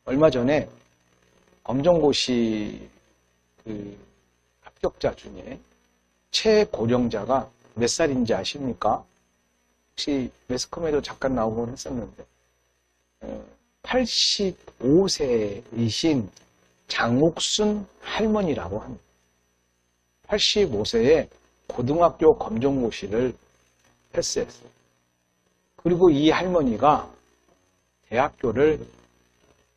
얼마 전에 검정고시 합격자 중에 최고령자가 몇 살인지 아십니까? 혹시 매스컴에도 잠깐 나오곤 했었는데 85세이신 장옥순 할머니라고 합니다. 85세에 고등학교 검정고시를 패스했어요. 그리고 이 할머니가 대학교를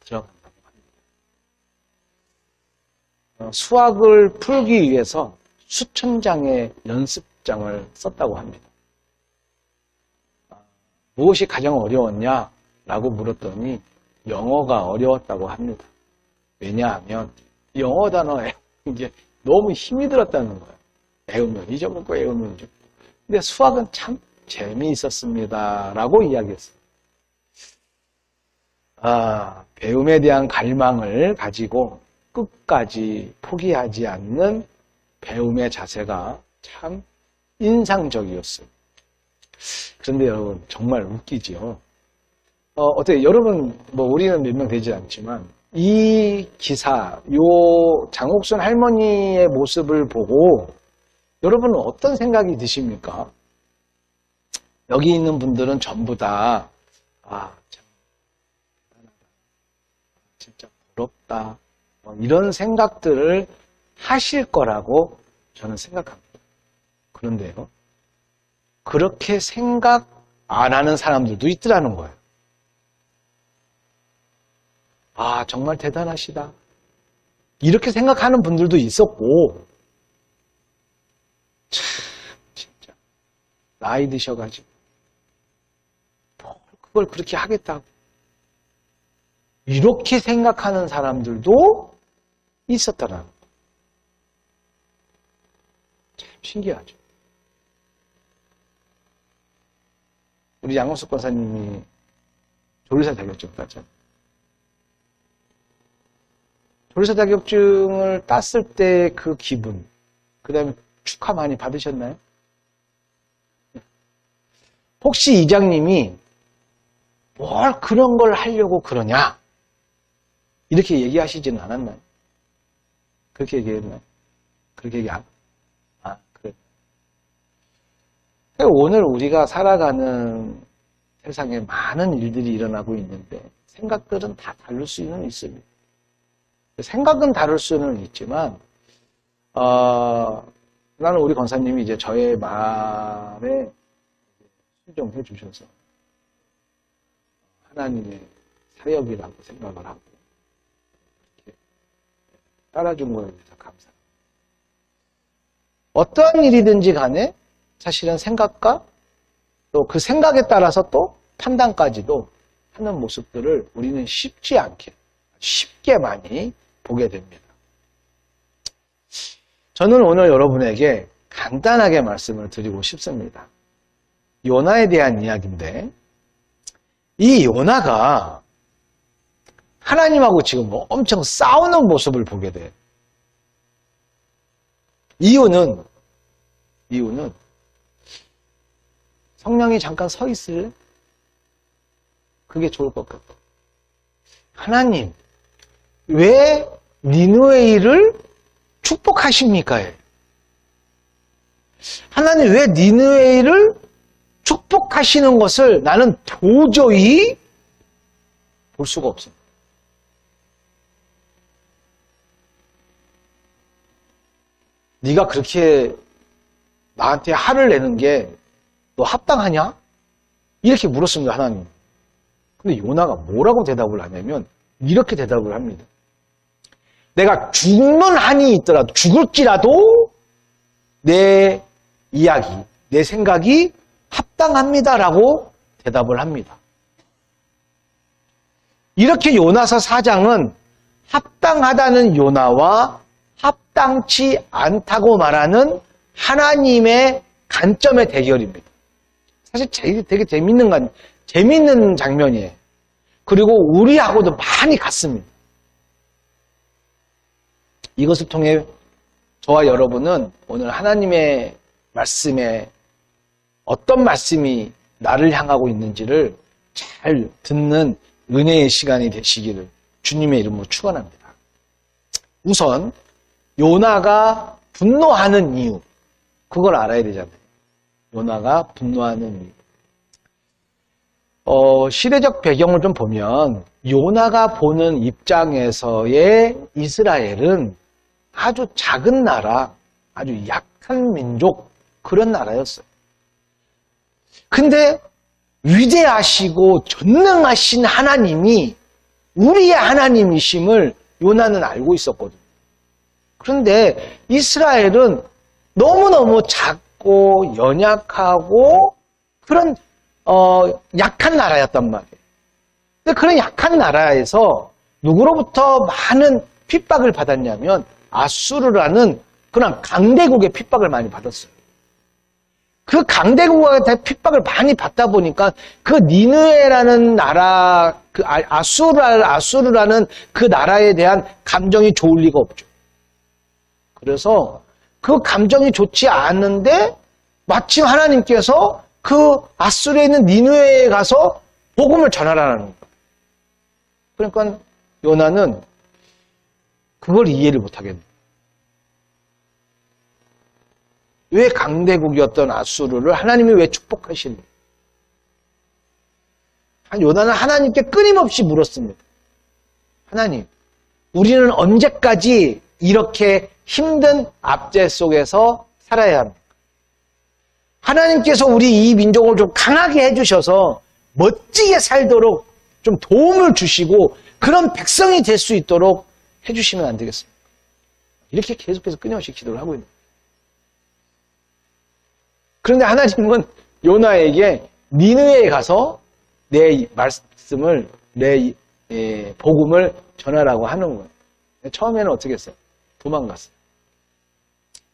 들어간다고 합니다. 수학을 풀기 위해서 수천 장의 연습장을 썼다고 합니다. 무엇이 가장 어려웠냐라고 물었더니 영어가 어려웠다고 합니다. 왜냐하면 영어 단어에 이제 너무 힘이 들었다는 거예요. 외우면 잊어먹고 외우면 잊어먹고. 근데 수학은 참 재미있었습니다. 라고 이야기했어요. 배움에 대한 갈망을 가지고 끝까지 포기하지 않는 배움의 자세가 참 인상적이었어요. 그런데 여러분, 정말 웃기지요? 어떻게, 여러분, 우리는 몇 명 되지 않지만, 이 기사, 장옥순 할머니의 모습을 보고, 여러분은 어떤 생각이 드십니까? 여기 있는 분들은 전부 다, 참, 대단하다. 진짜 부럽다. 이런 생각들을 하실 거라고 저는 생각합니다. 그런데요, 그렇게 생각 안 하는 사람들도 있더라는 거예요. 정말 대단하시다. 이렇게 생각하는 분들도 있었고, 참, 진짜, 나이 드셔가지고, 그걸 그렇게 하겠다고. 이렇게 생각하는 사람들도 있었더라는 거예요. 참 신기하죠. 우리 양홍석 권사님이 조리사 자격증 땄잖아요. 조리사 자격증을 땄을 때 그 기분, 그 다음에 축하 많이 받으셨나요? 혹시 이장님이 뭘 그런 걸 하려고 그러냐? 이렇게 얘기하시지는 않았나요? 그렇게 얘기했나요? 그렇게 얘기 안? 그래. 오늘 우리가 살아가는 세상에 많은 일들이 일어나고 있는데 생각들은 다 다를 수는 있습니다. 생각은 다를 수는 있지만 나는 우리 권사님이 이제 저의 말에 순종해 주셔서 하나님의 사역이라고 생각을 하고 이렇게 따라준 거에 대해서 감사합니다. 어떠한 일이든지 간에 사실은 생각과 또 그 생각에 따라서 또 판단까지도 하는 모습들을 우리는 쉽게 많이 보게 됩니다. 저는 오늘 여러분에게 간단하게 말씀을 드리고 싶습니다. 요나에 대한 이야기인데, 이 요나가 하나님하고 지금 엄청 싸우는 모습을 보게 돼요. 이유는 성령이 잠깐 서 있을래? 그게 좋을 것 같아요. 하나님, 왜 니느웨이를 축복하십니까? 하나님, 왜 니느웨이를 축복하시는 것을 나는 도저히 볼 수가 없습니다. 네가 그렇게 나한테 화를 내는 게 너 합당하냐? 이렇게 물었습니다, 하나님. 근데 요나가 뭐라고 대답을 하냐면 이렇게 대답을 합니다. 내가 죽는 한이 있더라도, 죽을지라도 내 이야기, 내 생각이 합당합니다라고 대답을 합니다. 이렇게 요나서 4장은 합당하다는 요나와 합당치 않다고 말하는 하나님의 관점의 대결입니다. 사실 되게 재밌는 장면이에요. 그리고 우리하고도 많이 같습니다. 이것을 통해 저와 여러분은 오늘 하나님의 말씀에 어떤 말씀이 나를 향하고 있는지를 잘 듣는 은혜의 시간이 되시기를 주님의 이름으로 축원합니다. 우선 요나가 분노하는 이유, 그걸 알아야 되잖아요. 요나가 분노하는 이유. 시대적 배경을 좀 보면 요나가 보는 입장에서의 이스라엘은 아주 작은 나라, 아주 약한 민족, 그런 나라였어요. 근데 위대하시고 전능하신 하나님이 우리의 하나님이심을 요나는 알고 있었거든요. 그런데 이스라엘은 너무너무 작고 연약하고 그런 약한 나라였단 말이에요. 근데 그런 약한 나라에서 누구로부터 많은 핍박을 받았냐면 아수르라는 그런 강대국의 핍박을 많이 받았어요. 그 강대국의 핍박을 많이 받다 보니까 그 니느웨라는 나라, 그 아수르라는 그 나라에 대한 감정이 좋을 리가 없죠. 그래서 그 감정이 좋지 않은데 마침 하나님께서 그 아수르에 있는 니느웨에 가서 복음을 전하라는 거예요. 그러니까 요나는 그걸 이해를 못하겠네. 왜 강대국이었던 아수르를 하나님이 왜 축복하시는? 요나는 하나님께 끊임없이 물었습니다. 하나님, 우리는 언제까지 이렇게 힘든 압제 속에서 살아야 합니까? 하나님께서 우리 이 민족을 좀 강하게 해주셔서 멋지게 살도록 좀 도움을 주시고 그런 백성이 될 수 있도록 해주시면 안 되겠습니까? 이렇게 계속해서 끊임없이 기도를 하고 있는 거예요. 그런데 하나님은 요나에게 니느웨에 가서 내 말씀을, 내 복음을 전하라고 하는 거예요. 처음에는 어떻게 했어요? 도망갔어요.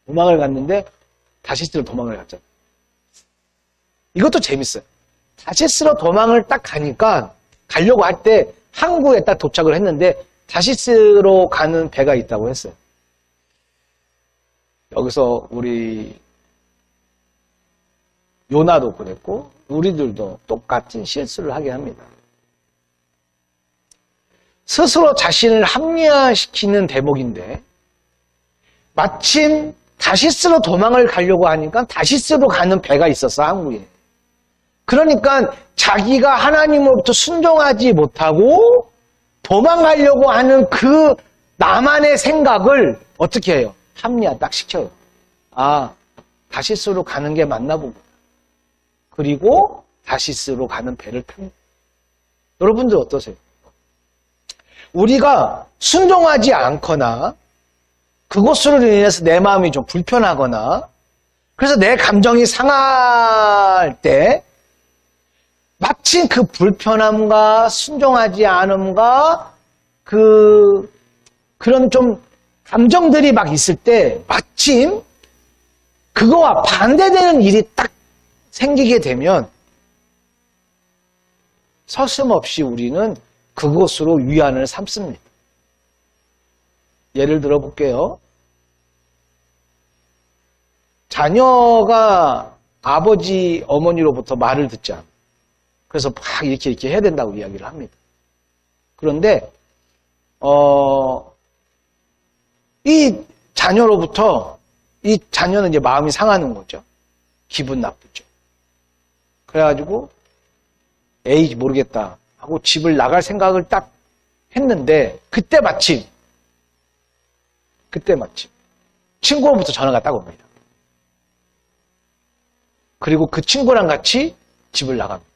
도망을 갔는데 다시스로 도망을 갔잖아요. 이것도 재밌어요. 다시스로 도망을 딱 가니까 가려고 할 때 항구에 딱 도착을 했는데 다시스로 가는 배가 있다고 했어요. 여기서 우리 요나도 그랬고 우리들도 똑같은 실수를 하게 합니다. 스스로 자신을 합리화시키는 대목인데 마침 다시스로 도망을 가려고 하니까 다시스로 가는 배가 있었어, 항구에. 그러니까 자기가 하나님으로부터 순종하지 못하고 도망가려고 하는 그 나만의 생각을 어떻게 해요? 합리화 딱 시켜요. 아, 다시스로 가는 게 맞나 보고. 그리고 다시스로 가는 배를 탑니다. 여러분들 어떠세요? 우리가 순종하지 않거나 그것으로 인해서 내 마음이 좀 불편하거나 그래서 내 감정이 상할 때 마침 그 불편함과 순종하지 않음과 그런 좀 감정들이 막 있을 때 마침 그거와 반대되는 일이 딱 생기게 되면 서슴없이 우리는 그것으로 위안을 삼습니다. 예를 들어 볼게요. 자녀가 아버지, 어머니로부터 말을 듣지 않아요. 그래서 막 이렇게 해야 된다고 이야기를 합니다. 그런데 이 자녀로부터 이 자녀는 이제 마음이 상하는 거죠. 기분 나쁘죠. 그래가지고 에이 모르겠다 하고 집을 나갈 생각을 딱 했는데 그때 마침 친구로부터 전화가 딱 옵니다. 그리고 그 친구랑 같이 집을 나갑니다.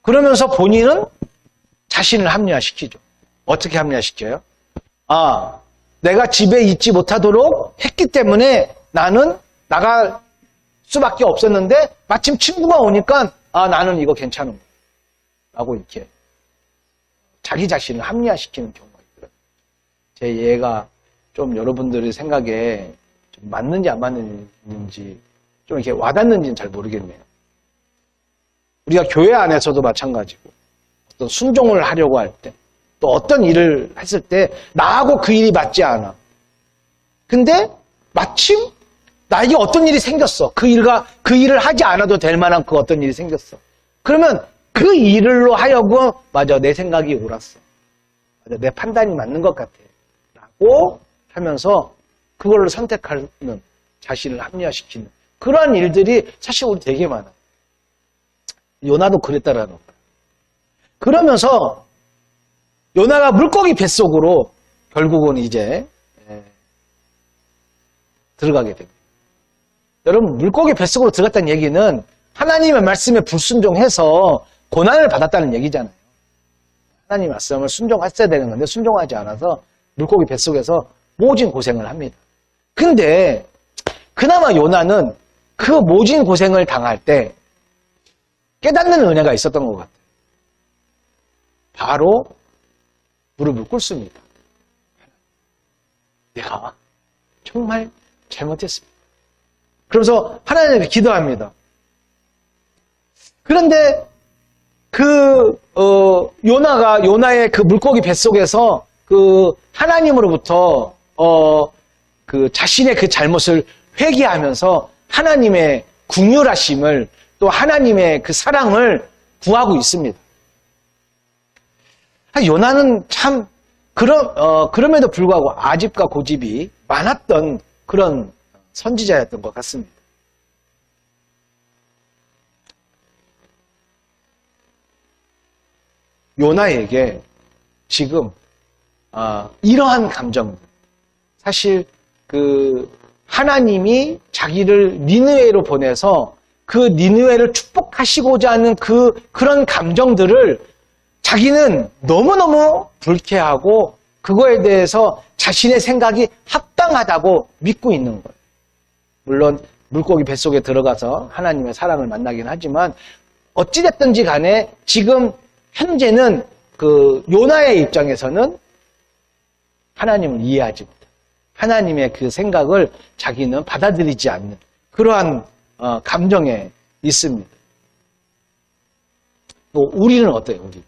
그러면서 본인은 자신을 합리화시키죠. 어떻게 합리화시켜요? 아, 내가 집에 있지 못하도록 했기 때문에 나는 나갈 수밖에 없었는데 마침 친구가 오니까 아, 나는 이거 괜찮은 거야. 라고 이렇게 자기 자신을 합리화시키는 경우가 있더라고요. 제 예가 좀 여러분들의 생각에 좀 맞는지 안 맞는지 좀 이렇게 와닿는지는 잘 모르겠네요. 우리가 교회 안에서도 마찬가지고 어떤 순종을 하려고 할 때 또 어떤 일을 했을 때 나하고 그 일이 맞지 않아. 근데 마침 나에게 어떤 일이 생겼어. 그 일을 하지 않아도 될 만한 그 어떤 일이 생겼어. 그러면 그 일로 하여금 맞아 내 생각이 옳았어. 내 판단이 맞는 것 같아. 라고 하면서 그걸로 선택하는, 자신을 합리화시키는 그러한 일들이 사실 우리 되게 많아. 요나도 그랬다라는 거야. 그러면서 요나가 물고기 뱃속으로 결국은 이제 들어가게 됩니다. 여러분, 물고기 뱃속으로 들어갔다는 얘기는 하나님의 말씀에 불순종해서 고난을 받았다는 얘기잖아요. 하나님의 말씀을 순종했어야 되는 건데 순종하지 않아서 물고기 뱃속에서 모진 고생을 합니다. 근데 그나마 요나는 그 모진 고생을 당할 때 깨닫는 은혜가 있었던 것 같아요. 바로 무릎을 꿇습니다. 내가 정말 잘못했습니다. 그러면서 하나님께 기도합니다. 그런데 요나의 그 물고기 뱃속에서 하나님으로부터 자신의 그 잘못을 회개하면서 하나님의 긍휼하심을 또 하나님의 그 사랑을 구하고 있습니다. 요나는 참 그럼에도 불구하고 아집과 고집이 많았던 그런 선지자였던 것 같습니다. 요나에게 지금 이러한 감정들, 사실 하나님이 자기를 니느웨로 보내서 그 니느웨를 축복하시고자 하는 그런 감정들을 자기는 너무너무 불쾌하고 그거에 대해서 자신의 생각이 합당하다고 믿고 있는 거예요. 물론 물고기 뱃속에 들어가서 하나님의 사랑을 만나긴 하지만 어찌됐든지 간에 지금 현재는 요나의 입장에서는 하나님을 이해하지 못해. 하나님의 그 생각을 자기는 받아들이지 않는 그러한 감정에 있습니다. 우리는 어때요? 우리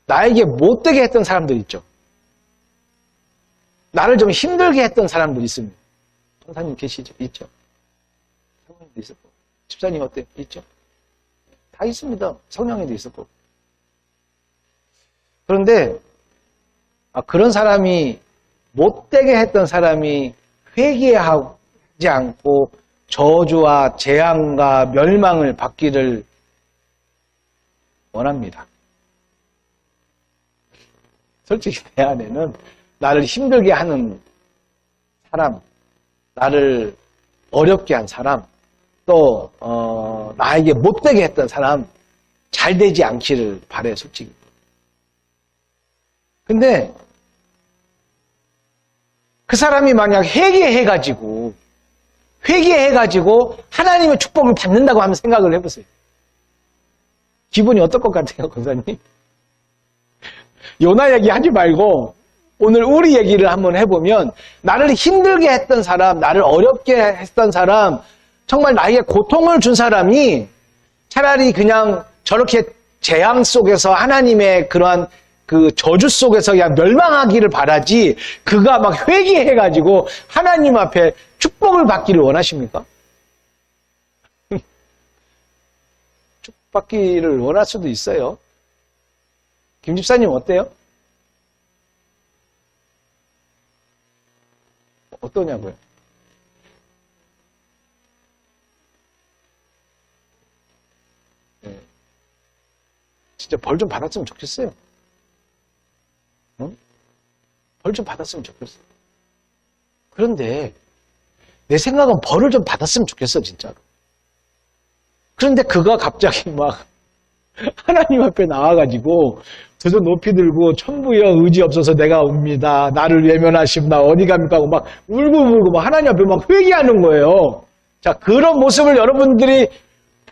나에게 못되게 했던 사람들 있죠. 나를 좀 힘들게 했던 사람들 있습니다. 통사님 계시죠? 있죠. 성령님도 있었고 집사님 어때요? 있죠. 다 있습니다. 성령에도 있었고. 그런데 그런 사람이 못되게 했던 사람이 회개하지 않고 저주와 재앙과 멸망을 받기를 원합니다. 솔직히 내 안에는 나를 힘들게 하는 사람, 나를 어렵게 한 사람, 또 나에게 못되게 했던 사람 잘 되지 않기를 바래 솔직히. 근데 그 사람이 만약 회개해가지고 하나님의 축복을 받는다고 하면 생각을 해보세요. 기분이 어떨 것 같아요, 권사님? 요나 얘기 하지 말고 오늘 우리 얘기를 한번 해보면 나를 힘들게 했던 사람, 나를 어렵게 했던 사람, 정말 나에게 고통을 준 사람이 차라리 그냥 저렇게 재앙 속에서 하나님의 그러한 그 저주 속에서 그냥 멸망하기를 바라지 그가 막 회개해가지고 하나님 앞에 축복을 받기를 원하십니까? 축복받기를 원할 수도 있어요. 김 집사님 어때요? 어떠냐고요? 네. 진짜 벌 좀 받았으면 좋겠어요. 응? 벌 좀 받았으면 좋겠어요. 그런데 내 생각은 벌을 좀 받았으면 좋겠어, 진짜로. 그런데 그가 갑자기 막 하나님 앞에 나와가지고 두 손 높이 들고 천부여 의지 없어서 내가 옵니다. 나를 외면하시면 나 어디 갑니까? 하고 막 울고 막 하나님 앞에 막 회개하는 거예요. 자, 그런 모습을 여러분들이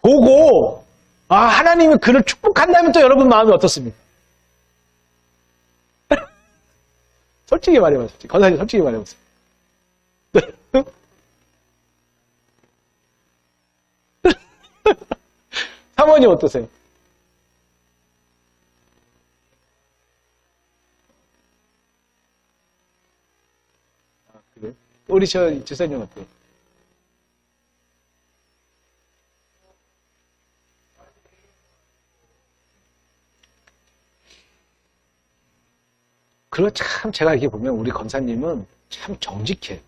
보고 하나님이 그를 축복한다면 또 여러분 마음이 어떻습니까? 솔직히 말해보세요. 권사님 솔직히 말해보세요. 사모님 어떠세요? 그래? 우리 지사님 어때요? 그리고 참 제가 이렇게 보면 우리 권사님은 참 정직해요.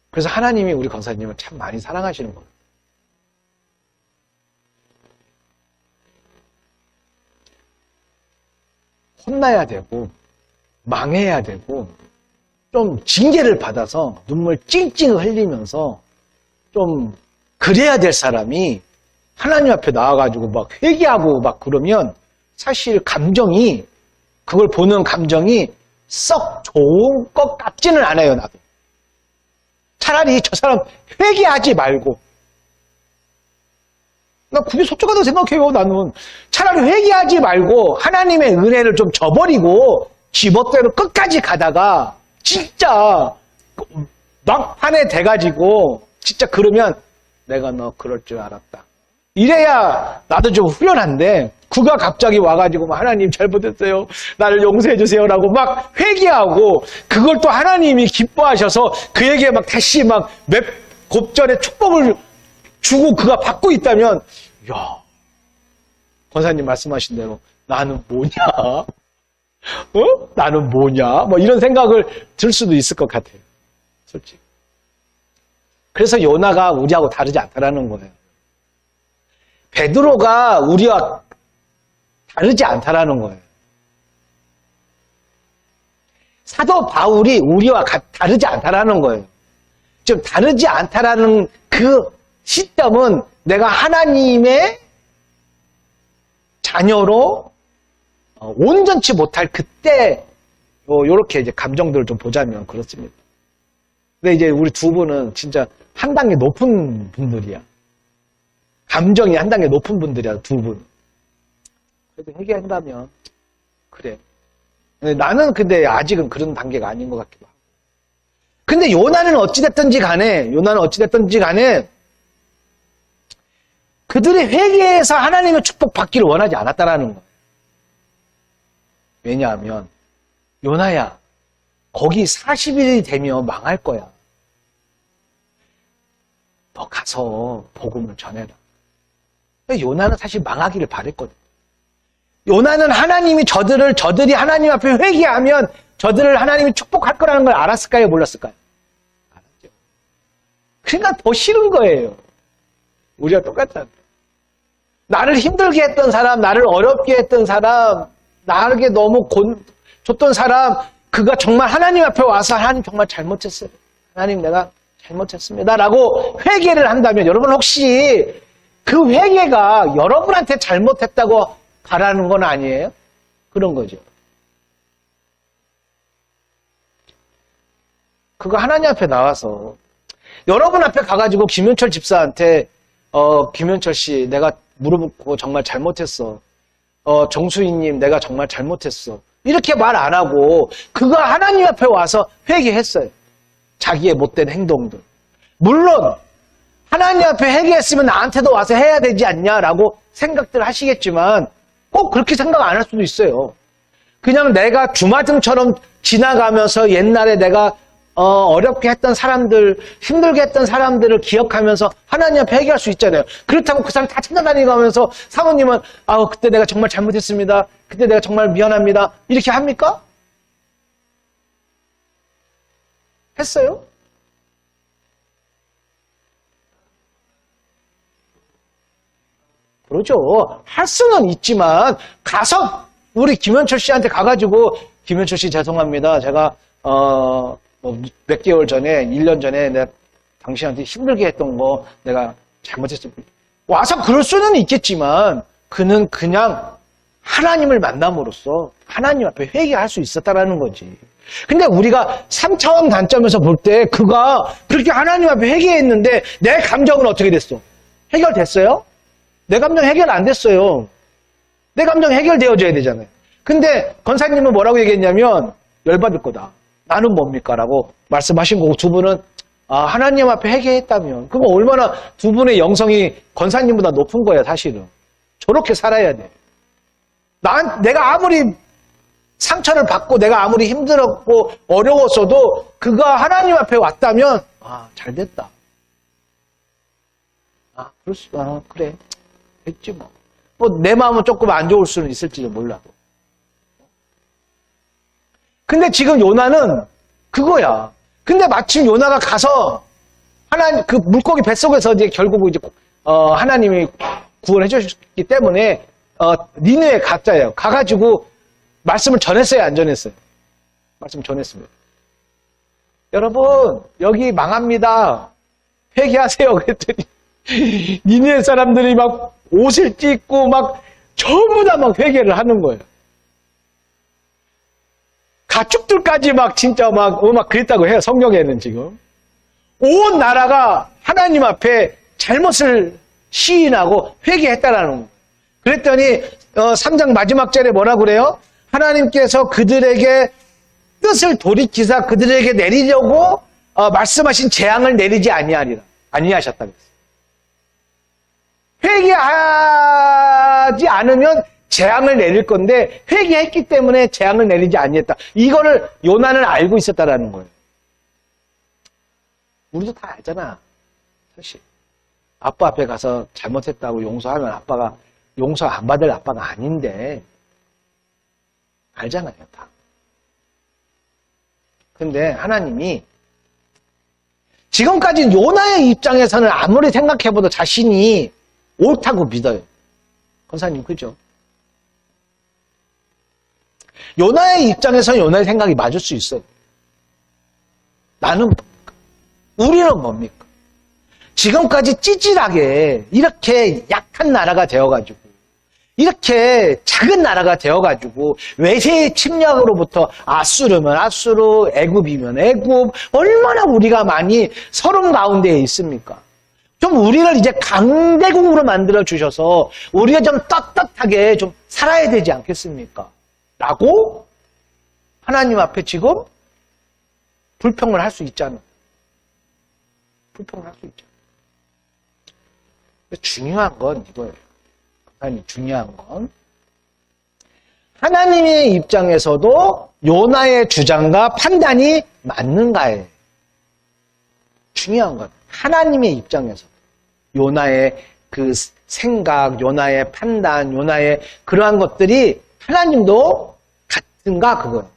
그래서 하나님이 우리 권사님을 참 많이 사랑하시는 거예요. 혼나야 되고 망해야 되고 좀 징계를 받아서 눈물 찡찡 흘리면서 좀 그래야 될 사람이 하나님 앞에 나와가지고 막 회개하고 막 그러면 사실 감정이 그걸 보는 감정이 썩 좋은 것 같지는 않아요. 나도 차라리 저 사람 회개하지 말고 나 그게 솔직하다고 생각해요. 나는 차라리 회개하지 말고 하나님의 은혜를 좀 저버리고 지멋대로 끝까지 가다가 진짜 막판에 돼가지고 진짜 그러면 내가 너 그럴 줄 알았다. 이래야 나도 좀 후련한데 그가 갑자기 와가지고 막 하나님 잘못했어요. 나를 용서해 주세요라고 막 회개하고 그걸 또 하나님이 기뻐하셔서 그에게 막 다시 막 몇 곱절의 축복을 주고 그가 받고 있다면 야 권사님 말씀하신 대로 나는 뭐냐? 나는 뭐냐? 뭐 이런 생각을 들 수도 있을 것 같아요. 솔직히. 그래서 요나가 우리하고 다르지 않다라는 거예요. 베드로가 우리와 다르지 않다라는 거예요. 사도 바울이 우리와 다르지 않다라는 거예요. 좀 다르지 않다라는 그 시점은 내가 하나님의 자녀로 온전치 못할 그때 요렇게 이제 감정들을 좀 보자면 그렇습니다. 근데 이제 우리 두 분은 진짜 한 단계 높은 분들이야. 감정이 한 단계 높은 분들이야, 두 분. 그래도 회개한다면 그래. 나는 근데 아직은 그런 단계가 아닌 것 같기도 하고. 근데 요나는 어찌됐든지 간에 그들의 회개에서 하나님의 축복 받기를 원하지 않았다라는 거예요. 왜냐하면 요나야 거기 40일이 되면 망할 거야. 너 가서 복음을 전해라. 요나는 사실 망하기를 바랬거든. 요나는 하나님이 저들이 하나님 앞에 회개하면 저들을 하나님이 축복할 거라는 걸 알았을까요? 몰랐을까요? 알았죠. 그러니까 더 싫은 거예요. 우리가 똑같다. 나를 힘들게 했던 사람, 나를 어렵게 했던 사람, 나에게 너무 줬던 사람, 그가 정말 하나님 앞에 와서 하나님 정말 잘못했어요. 하나님 내가 잘못했습니다. 라고 회개를 한다면 여러분 혹시 그 회개가 여러분한테 잘못했다고 바라는 건 아니에요? 그런 거죠. 그거 하나님 앞에 나와서 여러분 앞에 가가지고 김현철 집사한테 김현철 씨 내가 무릎 꿇고 정말 잘못했어. 정수희님 내가 정말 잘못했어. 이렇게 말 안 하고 그가 하나님 앞에 와서 회개했어요. 자기의 못된 행동들. 물론 하나님 앞에 회개했으면 나한테도 와서 해야 되지 않냐라고 생각들 하시겠지만 꼭 그렇게 생각 안 할 수도 있어요. 그냥 내가 주마등처럼 지나가면서 옛날에 내가 어렵게 했던 사람들, 힘들게 했던 사람들을 기억하면서 하나님 앞에 회개할 수 있잖아요. 그렇다고 그 사람 다 찾아다니면서 사모님은 그때 내가 정말 잘못했습니다. 그때 내가 정말 미안합니다. 이렇게 합니까? 했어요? 그러죠. 할 수는 있지만 가서 우리 김현철 씨한테 가가지고 김현철 씨 죄송합니다. 제가 몇 개월 전에 1년 전에 내가 당신한테 힘들게 했던 거 내가 잘못했습니다. 와서 그럴 수는 있겠지만 그는 그냥 하나님을 만남으로써 하나님 앞에 회개할 수 있었다라는 거지. 근데 우리가 3차원 관점에서 볼 때 그가 그렇게 하나님 앞에 회개했는데 내 감정은 어떻게 됐어? 해결됐어요? 내 감정 해결 안 됐어요. 내 감정 해결되어져야 되잖아요. 근데 권사님은 뭐라고 얘기했냐면 열받을 거다. 나는 뭡니까? 라고 말씀하신 거고 두 분은 하나님 앞에 회개했다면 그거 얼마나 두 분의 영성이 권사님보다 높은 거야 사실은. 저렇게 살아야 돼. 내가 아무리 상처를 받고 내가 아무리 힘들었고 어려웠어도 그가 하나님 앞에 왔다면 잘 됐다. 그래. 됐지 뭐. 내 마음은 조금 안 좋을 수는 있을지도 몰라도. 근데 지금 요나는 그거야. 근데 마침 요나가 가서 하나님 그 물고기 뱃속에서 이제 결국 이제 하나님이 구원해 주셨기 때문에 니느웨 가짜예요. 가가지고 말씀을 전했어요, 안 전했어요? 말씀 전했습니다. 여러분 여기 망합니다. 회개하세요. 그랬더니 니느웨 사람들이 막 옷을 찢고 막 전부 다 막 회개를 하는 거예요. 가축들까지 막 진짜 막 그랬다고 해요. 성경에는 지금. 온 나라가 하나님 앞에 잘못을 시인하고 회개했다라는 거예요. 그랬더니 3장 마지막 절에 뭐라 그래요? 하나님께서 그들에게 뜻을 돌이키사 그들에게 내리려고 말씀하신 재앙을 내리지 아니하셨다 그랬어요. 회개하지 않으면 재앙을 내릴 건데 회개했기 때문에 재앙을 내리지 아니했다. 이거를 요나는 알고 있었다라는 거예요. 우리도 다 알잖아. 사실 아빠 앞에 가서 잘못했다고 용서하면 아빠가 용서 안 받을 아빠가 아닌데 알잖아요, 다. 근데 하나님이 지금까지 요나의 입장에서는 아무리 생각해봐도 자신이 옳다고 믿어요. 권사님, 그죠? 요나의 입장에서는 요나의 생각이 맞을 수 있어요. 나는 뭡니까? 우리는 뭡니까? 지금까지 찌질하게 이렇게 약한 나라가 되어가지고 이렇게 작은 나라가 되어가지고 외세의 침략으로부터 아수르면 아수르, 애굽이면 애굽 얼마나 우리가 많이 서름 가운데에 있습니까? 좀 우리를 이제 강대국으로 만들어 주셔서 우리가 좀 떳떳하게 좀 살아야 되지 않겠습니까? 라고 하나님 앞에 지금 불평을 할 수 있잖아요. 불평을 할 수 있잖아요. 중요한 건 이거예요. 하나님 중요한 건 하나님의 입장에서도 요나의 주장과 판단이 맞는가에 중요한 건 하나님의 입장에서 요나의 그 생각, 요나의 판단, 요나의 그러한 것들이 하나님도 같은가 그거예요.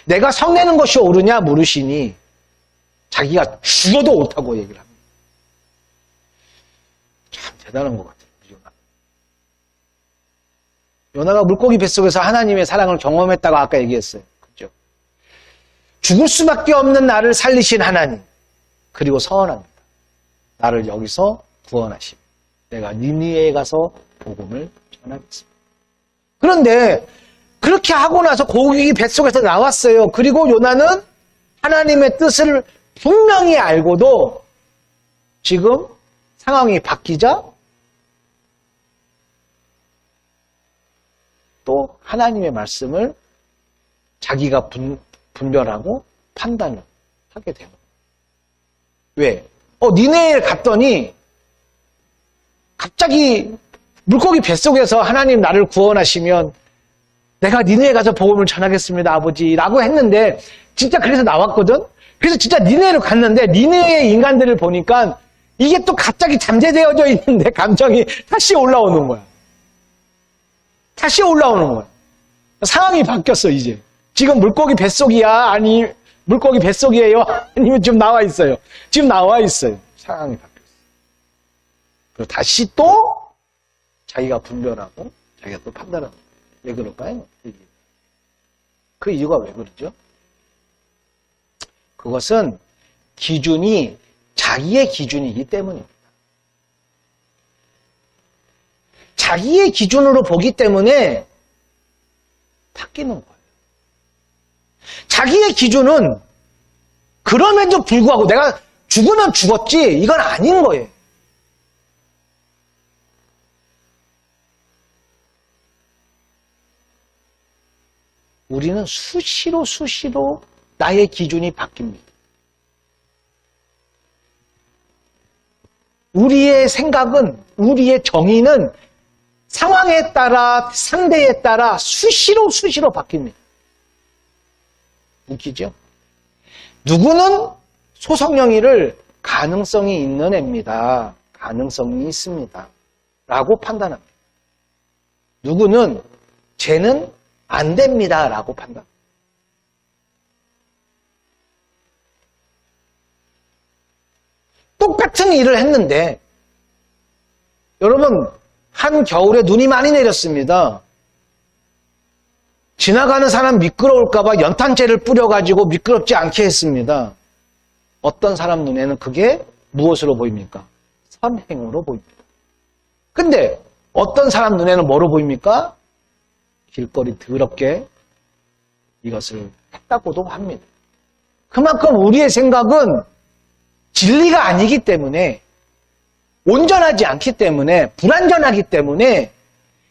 내가 성내는 것이 옳으냐 물으시니 자기가 죽어도 옳다고 얘기를 합니다. 참 대단한 것 같아요. 요나가 물고기 뱃속에서 하나님의 사랑을 경험했다고 아까 얘기했어요. 그죠? 죽을 수밖에 없는 나를 살리신 하나님. 그리고 서원합니다. 나를 여기서 구원하시고 내가 니느웨에 가서 복음을 전하겠습니다. 그런데 그렇게 하고 나서 고기 뱃속에서 나왔어요. 그리고 요나는 하나님의 뜻을 분명히 알고도 지금 상황이 바뀌자 또 하나님의 말씀을 자기가 분별하고 판단을 하게 되는 거예요. 왜? 니네에 갔더니 갑자기 물고기 뱃속에서 하나님 나를 구원하시면 내가 니네에 가서 복음을 전하겠습니다, 아버지라고 했는데 진짜 그래서 나왔거든? 그래서 진짜 니네로 갔는데 니네의 인간들을 보니까 이게 또 갑자기 잠재되어져 있는데 감정이 다시 올라오는 거야. 다시 올라오는 거야. 상황이 바뀌었어, 이제. 지금 물고기 뱃속이야? 아니, 물고기 뱃속이에요? 아니면 지금 나와 있어요? 지금 나와 있어요. 상황이 바뀌었어. 그리고 다시 또 자기가 분별하고 자기가 또 판단하고. 왜 그럴까요? 그 이유가 왜 그러죠? 그것은 기준이 자기의 기준이기 때문입니다. 자기의 기준으로 보기 때문에 바뀌는 거예요. 자기의 기준은 그럼에도 불구하고 내가 죽으면 죽었지 이건 아닌 거예요. 우리는 수시로 나의 기준이 바뀝니다. 우리의 생각은, 우리의 정의는 상황에 따라, 상대에 따라 수시로 바뀝니다. 웃기죠? 누구는 소성영이를 가능성이 있는 애입니다. 가능성이 있습니다. 라고 판단합니다. 누구는 쟤는 안 됩니다. 라고 판단합니다. 똑같은 일을 했는데 여러분 한 겨울에 눈이 많이 내렸습니다. 지나가는 사람 미끄러울까봐 연탄재를 뿌려가지고 미끄럽지 않게 했습니다. 어떤 사람 눈에는 그게 무엇으로 보입니까? 선행으로 보입니다. 근데 어떤 사람 눈에는 뭐로 보입니까? 길거리 더럽게 이것을 했다고도 합니다. 그만큼 우리의 생각은 진리가 아니기 때문에 온전하지 않기 때문에 불완전하기 때문에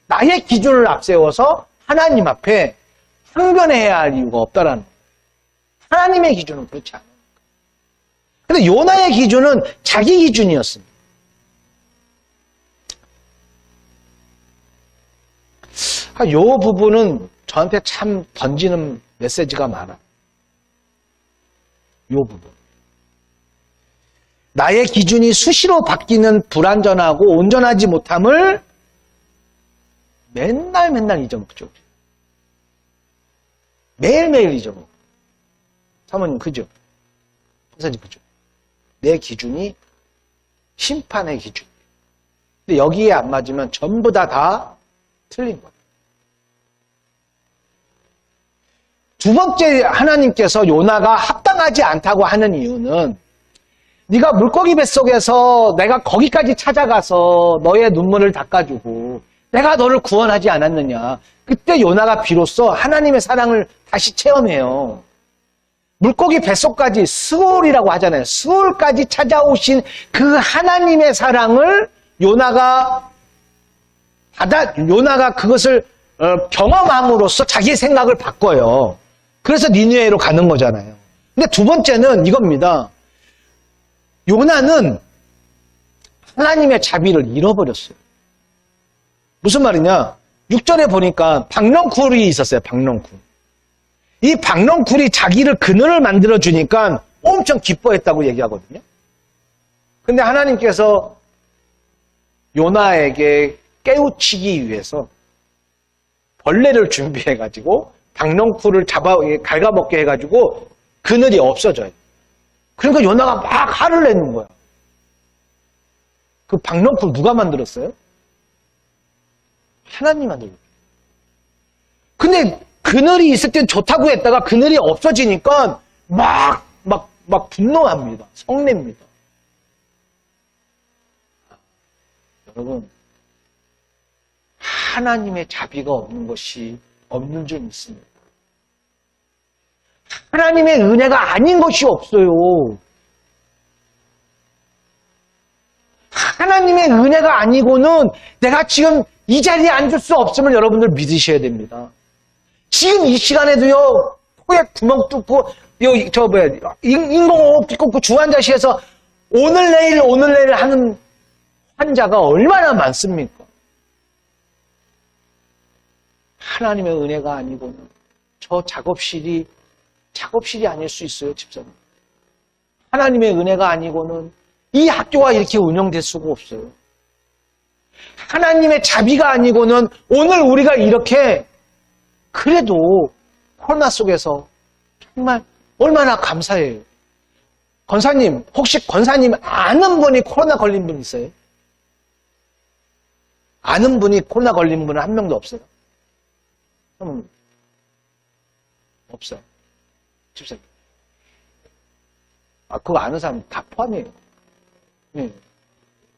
나의 기준을 앞세워서 하나님 앞에 항변해야 할 이유가 없다라는 거예요. 하나님의 기준은 그렇지 않아요. 근데 요나의 기준은 자기 기준이었습니다. 이 부분은 저한테 참 던지는 메시지가 많아요. 이 부분. 나의 기준이 수시로 바뀌는 불완전하고 온전하지 못함을 맨날 잊어먹죠. 매일매일 잊어먹어. 사모님, 그죠? 선생님, 그죠? 내 기준이 심판의 기준. 근데 여기에 안 맞으면 전부 다 틀린 거예요. 두 번째 하나님께서 요나가 합당하지 않다고 하는 이유는 네가 물고기 뱃속에서 내가 거기까지 찾아가서 너의 눈물을 닦아주고 내가 너를 구원하지 않았느냐. 그때 요나가 비로소 하나님의 사랑을 다시 체험해요. 물고기 뱃속까지 스올이라고 하잖아요. 스올까지 찾아오신 그 하나님의 사랑을 요나가 그것을 경험함으로써 자기의 생각을 바꿔요. 그래서 니느웨로 가는 거잖아요. 근데 두 번째는 이겁니다. 요나는 하나님의 자비를 잃어버렸어요. 무슨 말이냐? 6절에 보니까 박넝쿨이 있었어요. 박넝쿨. 이 박넝쿨이 자기를 그늘을 만들어주니까 엄청 기뻐했다고 얘기하거든요. 근데 하나님께서 요나에게 깨우치기 위해서 벌레를 준비해가지고 박넝쿨을 갉아먹게 해가지고 그늘이 없어져요. 그러니까 요나가 막 화를 내는 거야. 그 박넝쿨 누가 만들었어요? 하나님 만들었어요. 근데 그늘이 있을 땐 좋다고 했다가 그늘이 없어지니까 막 분노합니다. 성냅니다. 여러분, 하나님의 자비가 없는 줄 믿습니다. 하나님의 은혜가 아닌 것이 없어요. 하나님의 은혜가 아니고는 내가 지금 이 자리에 앉을 수 없음을 여러분들 믿으셔야 됩니다. 지금 이 시간에도요, 코에 구멍 뚫고, 인공호흡 뚫고 중환자실에서 오늘 내일 하는 환자가 얼마나 많습니까? 하나님의 은혜가 아니고는 저 작업실이 아닐 수 있어요, 집사님. 하나님의 은혜가 아니고는 이 학교가 이렇게 운영될 수가 없어요. 하나님의 자비가 아니고는 오늘 우리가 이렇게 그래도 코로나 속에서 정말 얼마나 감사해요. 권사님, 혹시 권사님 아는 분이 코로나 걸린 분 있어요? 아는 분이 코로나 걸린 분은 한 명도 없어요? 없어요. 집사님. 그거 아는 사람 다 포함이에요. 네.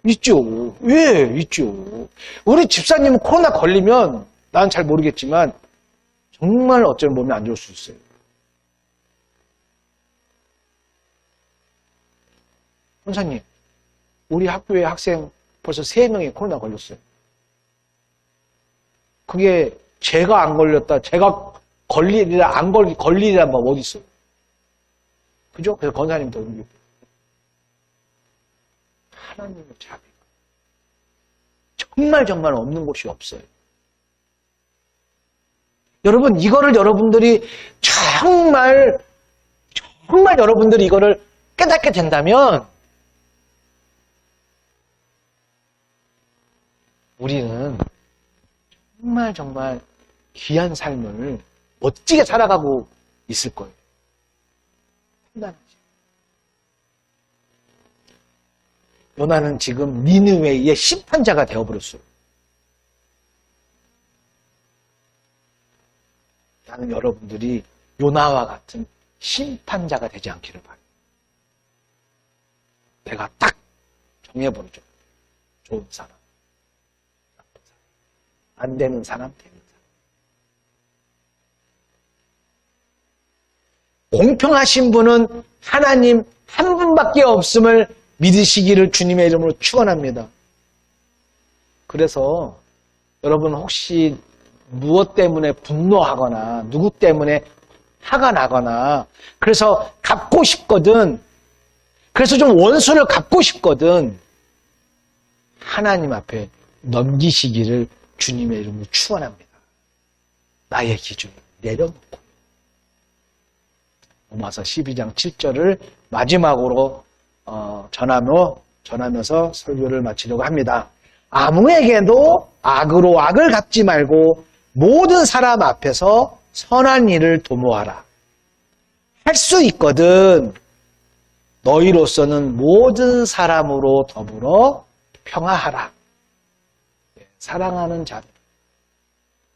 있죠. 왜? 있죠. 우리 집사님은 코로나 걸리면 난 잘 모르겠지만 정말 어쩌면 몸이 안 좋을 수 있어요. 선생님, 우리 학교에 학생 벌써 3명이 코로나 걸렸어요. 그게 제가 안 걸렸다, 제가 걸리리라, 걸리리라 뭐 어디 있어요? 그죠? 그래서 권사님도 하나님의 자비가 정말 없는 곳이 없어요. 여러분, 이거를 여러분들이 정말 여러분들이 이거를 깨닫게 된다면 우리는 정말 귀한 삶을 멋지게 살아가고 있을 거예요. 판단하지. 요나는 지금 니느웨의 심판자가 되어버렸어요. 나는 여러분들이 요나와 같은 심판자가 되지 않기를 바랍니다. 내가 딱 정해버리죠. 좋은 사람, 나쁜 사람, 안 되는 사람, 되는 사람. 공평하신 분은 하나님 한 분밖에 없음을 믿으시기를 주님의 이름으로 축원합니다. 그래서 여러분 혹시 무엇 때문에 분노하거나 누구 때문에 화가 나거나 그래서 갚고 싶거든, 그래서 좀 원수를 갚고 싶거든, 하나님 앞에 넘기시기를 주님의 이름으로 축원합니다. 나의 기준을 내려놓고. 로마서 12장 7절을 마지막으로 전하면서 설교를 마치려고 합니다. 아무에게도 악으로 악을 갚지 말고 모든 사람 앞에서 선한 일을 도모하라. 할 수 있거든 너희로서는 모든 사람으로 더불어 평화하라. 사랑하는 자들,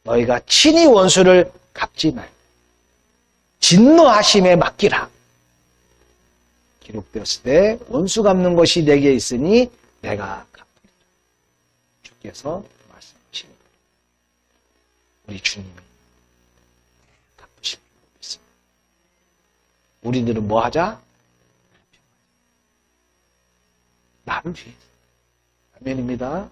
너희가 친히 원수를 갚지 말고 진노하심에 맡기라. 기록되었을 때 원수 갚는 것이 내게 있으니 내가 갚으리라. 주께서 말씀하십니다. 우리 주님이 갚으실 줄 믿습니다. 우리들은 뭐 하자? 나를 위해서. 아멘입니다.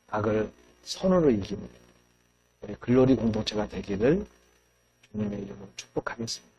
악을 선으로 이기는 우리 글로리 공동체가 되기를 주님의 이름으로 축복하겠습니다.